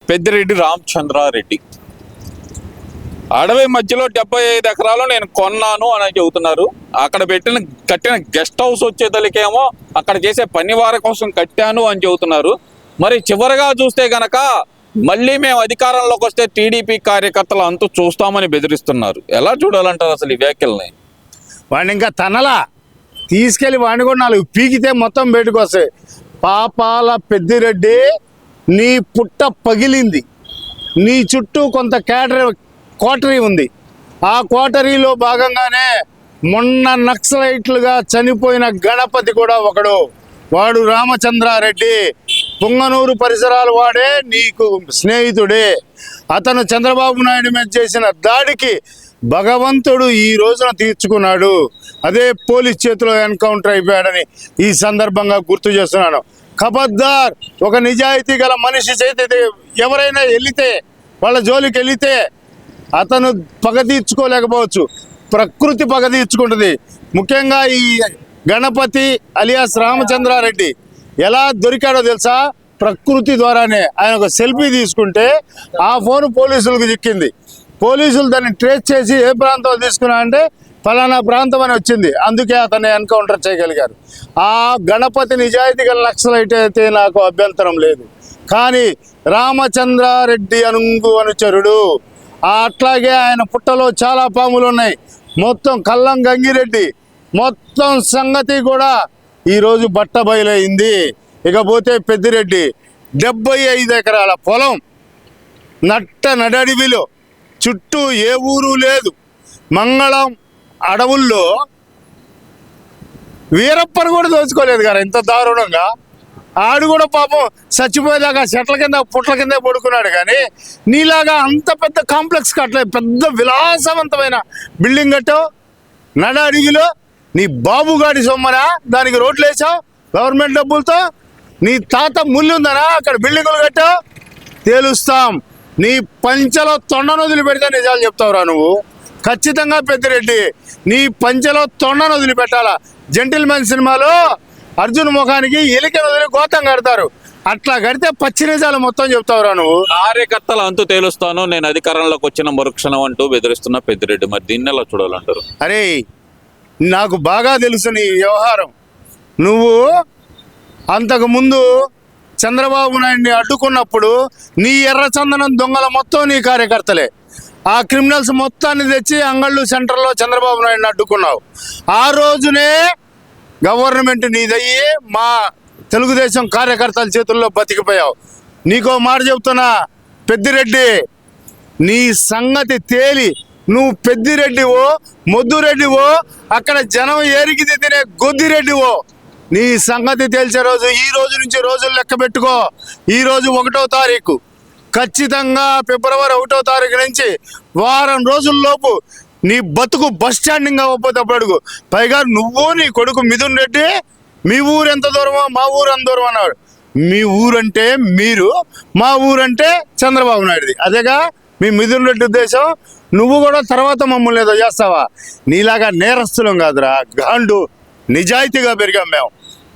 పెద్దిరెడ్డి రామచంద్రారెడ్డి అడవి మధ్యలో 75 ఎకరాలు నేను కొన్నాను అని చెబుతున్నారు. అక్కడ కట్టిన గెస్ట్ హౌస్ వచ్చేతలకేమో అక్కడ చేసే పనివార కోసం కట్టాను అని చెబుతున్నారు. మరి చివరిగా చూస్తే గనక మళ్ళీ మేము అధికారంలోకి వస్తే టీడీపీ కార్యకర్తలు అంతూ చూస్తామని బెదిరిస్తున్నారు. ఎలా చూడాలంటారు అసలు ఈ వ్యాఖ్యల్ని? వాడిని ఇంకా తనలా తీసుకెళ్ళి వాడిని కూడా 4 పీకితే మొత్తం బయటకు వస్తాయి. పాపాల పెద్దిరెడ్డి, నీ పుట్ట పగిలింది. నీ చుట్టూ కొంత కోటరీ ఉంది. ఆ కోటరీలో భాగంగానే మొన్న నక్సలైట్లుగా చనిపోయిన గణపతి కూడా ఒకడు. వాడు రామచంద్రారెడ్డి. పుంగనూరు పరిసరాలు వాడే నీకు స్నేహితుడే. అతను చంద్రబాబు నాయుడు మీద చేసిన దాడికి భగవంతుడు ఈ రోజున తీర్చుకున్నాడు. అదే పోలీస్ చేతిలో ఎన్కౌంటర్ అయిపోయాడని ఈ సందర్భంగా గుర్తు చేస్తున్నాను. ఖబర్దార్, ఒక నిజాయితీ గల మనిషి చేతి ఎవరైనా వెళితే, వాళ్ళ జోలికి వెళితే అతను పగ తీర్చుకోలేకపోవచ్చు, ప్రకృతి పగ తీర్చుకుంటుంది. ముఖ్యంగా ఈ గణపతి అలియాస్ రామచంద్రారెడ్డి ఎలా దొరికాడో తెలుసా? ప్రకృతి ద్వారానే. ఆయన ఒక సెల్ఫీ తీసుకుంటే ఆ ఫోన్ పోలీసులకు చిక్కింది. పోలీసులు దాన్ని ట్రేస్ చేసి ఏ ప్రాంతంలో తీసుకున్నా అంటే ఫలానా ప్రాంతం అని వచ్చింది. అందుకే అతన్ని ఎన్కౌంటర్ చేయగలిగారు. ఆ గణపతి నిజాయితీ గల నక్సలైట్ అయితే నాకు అభ్యంతరం లేదు. కానీ రామచంద్రారెడ్డి అనుచరుడు. అట్లాగే ఆయన పుట్టలో చాలా పాములు ఉన్నాయి. మొత్తం కల్లం గంగిరెడ్డి మొత్తం సంగతి కూడా ఈరోజు బట్టబయలైంది. ఇకపోతే పెద్దిరెడ్డి 75 ఎకరాల పొలం నడడివిలో, చుట్టూ ఏ ఊరు లేదు. మంగళం అడవుల్లో వీరప్పని కూడా దోచుకోలేదు కదా ఇంత దారుణంగా. ఆడు కూడా పాపం చచ్చిపోయేదాకా చెట్ల కింద పుట్ల కింద పడుకున్నాడు. కానీ నీలాగా అంత పెద్ద కాంప్లెక్స్ కట్టలేదు, పెద్ద విలాసవంతమైన బిల్డింగ్ కట్టావు నడ అడవిలో. నీ బాబుగాడి సొమ్మనా దానికి రోడ్లు వేసావు గవర్నమెంట్ డబ్బులతో? నీ తాత ముళ్ళు ఉందనా అక్కడ బిల్డింగులు కట్టావు? తేలుస్తాం. నీ పంచలో తొండను వదిలిపెడితే నిజాలు చెప్తావురా నువ్వు. ఖచ్చితంగా పెద్దిరెడ్డి, నీ పంచలో తొండను వదిలిపెట్టాలా. జెంటిల్మెన్ సినిమాలో అర్జున్ ముఖానికి ఎలికను వదిలి గోతం కడతారు, అట్లా కడితే పచ్చి నిజాలు మొత్తం చెప్తావురా నువ్వు. కార్యకర్తలు అంతు తేలుస్తాను నేను అధికారంలోకి వచ్చిన మరుక్షణం అంటూ బెదిరిస్తున్న పెద్దిరెడ్డి, మరి దీన్ని ఎలా చూడాలంటారు? అరే, నాకు బాగా తెలుసు నీ వ్యవహారం. నువ్వు అంతకుముందు చంద్రబాబు నాయుడిని అడ్డుకున్నప్పుడు నీ ఎర్రచందనం దొంగల మొత్తం నీ కార్యకర్తలే. ఆ క్రిమినల్స్ మొత్తాన్ని తెచ్చి అంగళ్ళు సెంటర్లో చంద్రబాబు నాయుడిని అడ్డుకున్నావు. ఆ రోజునే గవర్నమెంట్ నీదయ్యి మా తెలుగుదేశం కార్యకర్తల చేతుల్లో బతికిపోయావు. నీకో మాట చెప్తున్నా పెద్దిరెడ్డి, నీ సంగతి తేలి నువ్వు పెద్దిరెడ్డివో మొద్దురెడ్డివో అక్కడ జనం ఏరికిది తినే గొద్దిరెడ్డివో నీ సంగతి తేల్చే రోజు ఈ రోజు నుంచి రోజులు లెక్క పెట్టుకో. ఈరోజు 1వ తారీఖు, ఖచ్చితంగా ఫిబ్రవరి 1వ తారీఖు నుంచి వారం రోజుల్లోపు నీ బతుకు బస్ స్టాండింగ్ అవ్వకపోతే అడుగు. పైగా నువ్వు నీ కొడుకు మిథున్ రెడ్డి, మీ ఊరు ఎంత దూరమో మా ఊరు అంత దూరం అన్నాడు. మీ ఊరంటే మీరు, మా ఊరంటే చంద్రబాబు నాయుడుది. అదేగా మీ మిథున్ రెడ్డి ఉద్దేశం. నువ్వు కూడా తర్వాత మమ్మల్ని ఏదో చేస్తావా? నీలాగా నేరస్తులం కాదురా గాండు. నిజాయితీగా పెరిగాం మేము,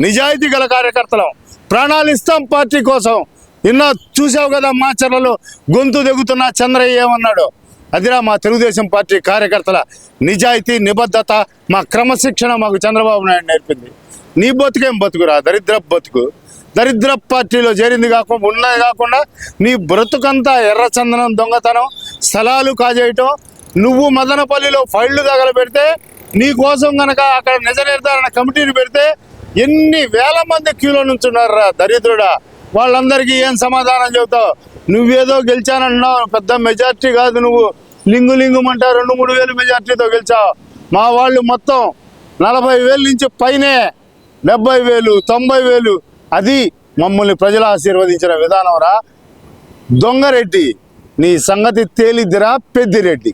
నిజాయితీ గల కార్యకర్తలం. ప్రాణాలు ఇస్తాం పార్టీ కోసం. ఎన్నో చూసావు కదా మాచర్లలో గొంతు దిగుతున్న చంద్రయ్య ఏమన్నాడు. అదిరా మా తెలుగుదేశం పార్టీ కార్యకర్తల నిజాయితీ, నిబద్ధత, మా క్రమశిక్షణ మాకు చంద్రబాబు నాయుడు నేర్పింది. నీ బతుకేం బతుకురా, దరిద్ర బతుకు. దరిద్ర పార్టీలో చేరింది కాకుండా ఉన్నది కాకుండా నీ బ్రతుకంతా ఎర్రచందనం దొంగతనం, స్థలాలు కాజేయటం. నువ్వు మదనపల్లిలో ఫైళ్లు తగలబెడితే నీ కోసం కనుక అక్కడ నిజ నిర్ధారణ కమిటీని పెడితే ఎన్ని వేల మంది క్యూలో నుంచున్నారా దరిద్రుడా. వాళ్ళందరికీ ఏం సమాధానం చెబుతావు? నువ్వేదో గెలిచానన్నావు, పెద్ద మెజార్టీ కాదు. నువ్వు లింగుమంటా 2-3 వేలు మెజార్టీతో గెలిచావు. మా వాళ్ళు మొత్తం 40,000 నుంచి పైనే, 70,000, 90,000. అది మమ్మల్ని ప్రజలు ఆశీర్వదించిన విధానం రా. దొంగరెడ్డి, నీ సంగతి తేలిద్దిరా పెద్దిరెడ్డి.